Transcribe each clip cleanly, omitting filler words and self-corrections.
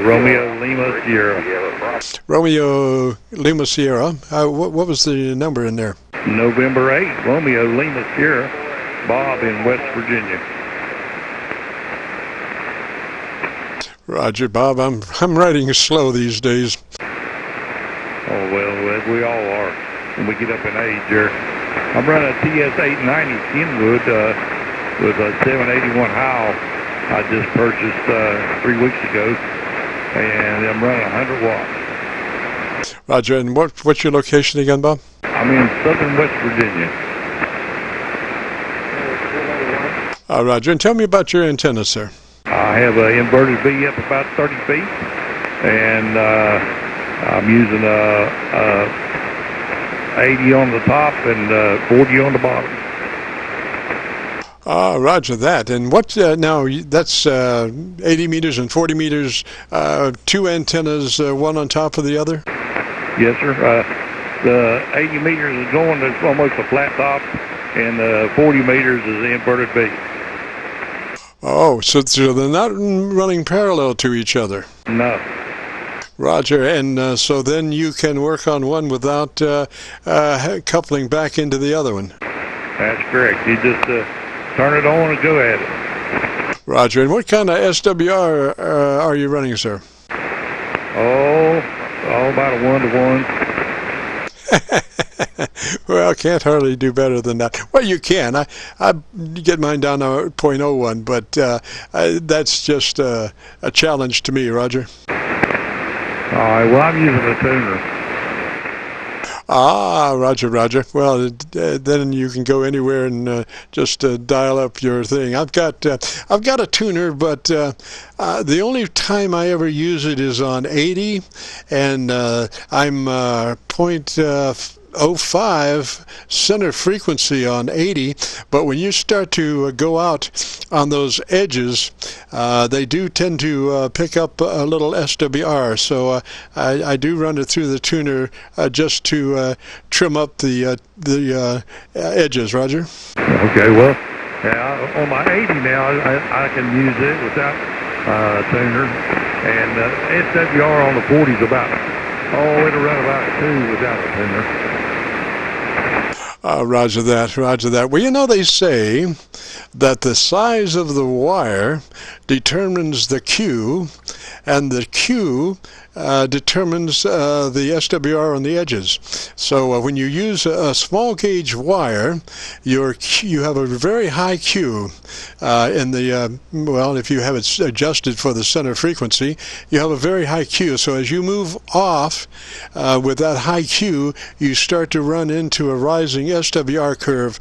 Romeo Lima Sierra. Romeo Lima Sierra. What was the number in there? November 8, Romeo Lima Sierra, Bob in West Virginia. Roger, Bob. I'm writing slow these days. Oh, well, we all are when we get up in age here. I'm running a TS-890 Kenwood with a 781 Howe I just purchased 3 weeks ago, and I'm running 100 watts. Roger, and what's your location again, Bob? I'm in southern West Virginia. Roger, and tell me about your antenna, sir. I have an inverted V up about 30 feet, and I'm using a 80 on the top and 40 on the bottom. Roger that. And what now? That's 80 meters and 40 meters. Two antennas, one on top of the other. Yes, sir. The 80 meters is going to almost a flat top, and the 40 meters is the inverted V. Oh, so they're not running parallel to each other. No. Roger, and so then you can work on one without coupling back into the other one. That's correct. You just turn it on and go at it. Roger, and what kind of SWR are you running, sir? Oh, about a 1-to-1. Well, can't hardly do better than that. Well, you can. I get mine down to 0.01, but that's just a challenge to me, Roger. All right, well, I'm using a tuner. Roger. Well, then you can go anywhere and just dial up your thing. I've got a tuner, but the only time I ever use it is on 80, and I'm 0.05 center frequency on 80, but when you start to go out on those edges, they do tend to pick up a little SWR, so I do run it through the tuner just to trim up the edges, Roger. Okay, well, yeah, on my 80 now, I can use it without tuner, and SWR on the 40 is about, it'll run about 2 without a tuner. Roger that. Well, you know, they say that the size of the wire determines the Q, and the Q determines the SWR on the edges. So when you use a small gauge wire, you have a very high Q in the, well, if you have it adjusted for the center frequency, you have a very high Q. So as you move off with that high Q, you start to run into a rising SWR curve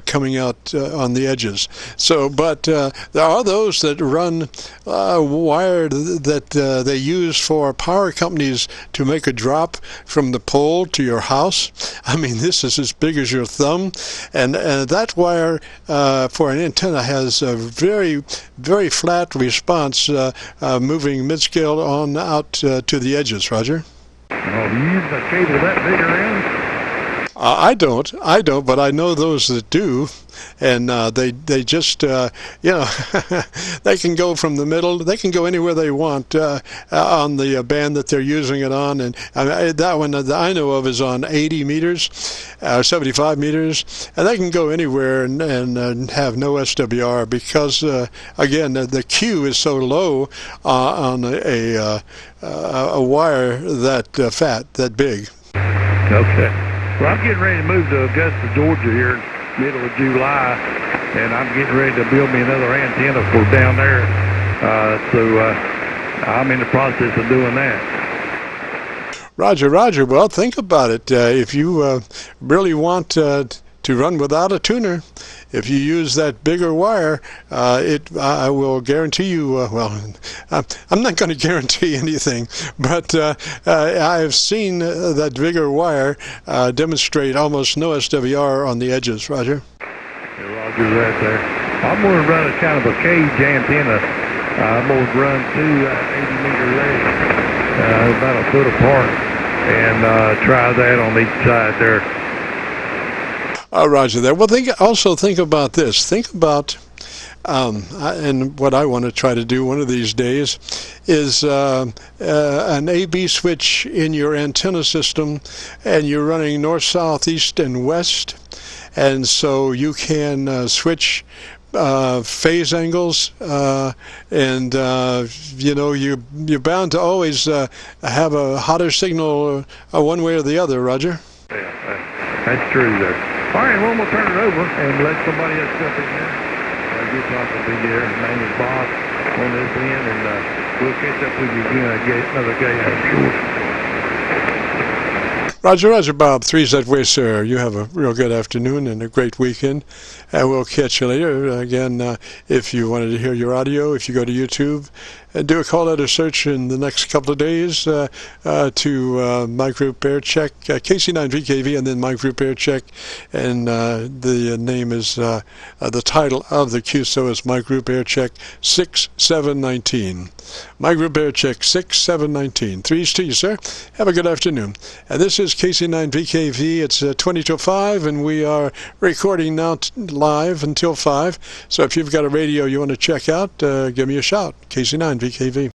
coming out on the edges. So, but there are those that run wire that they use for power companies to make a drop from the pole to your house. I mean, this is as big as your thumb, and that wire for an antenna has a very, very flat response, moving mid-scale on out to the edges, Roger. Oh, you use a cable that big around? I don't, but I know those that do, and they just, they can go from the middle, they can go anywhere they want on the band that they're using it on, and that one that I know of is on 80 meters, 75 meters, and they can go anywhere and have no SWR because, again, the Q is so low on a wire that fat, that big. Okay. Well, I'm getting ready to move to Augusta, Georgia here in middle of July, and I'm getting ready to build me another antenna for down there. So I'm in the process of doing that. Roger. Well, think about it. If you really want to run without a tuner, if you use that bigger wire, I will guarantee you, I'm not going to guarantee anything, but I have seen that bigger wire demonstrate almost no SWR on the edges, Roger. Yeah, Roger, right there. I'm going to run a kind of a cage antenna. I'm going to run 2 80-meter legs, about a foot apart, and try that on each side there. Roger that. Well, also think about this. Think about And what I want to try to do one of these days is an A-B switch in your antenna system, and you're running north, south, east, and west, and so you can switch phase angles, and you know, you're bound to always have a hotter signal one way or the other, Roger. Yeah, that's true there. All right, well, we'll turn it over and let somebody else jump in there. Good talking to you there. His name is Bob on this end, and we'll catch up with you again another day, I'm sure. Roger, Roger, Bob. Three's that way, sir. You have a real good afternoon and a great weekend, and we'll catch you later. Again, if you wanted to hear your audio, if you go to YouTube, do a call out or search in the next couple of days to my group Air Check, KC9VKV, and then my group Air Check, and the name is the title of the QSO is my group Air Check 6719. My group Air Check 6719. Threes to you, sir. Have a good afternoon. And this is KC9VKV. It's 20 to 5, and we are recording now live until 5. So if you've got a radio you want to check out, give me a shout. KC9VKV.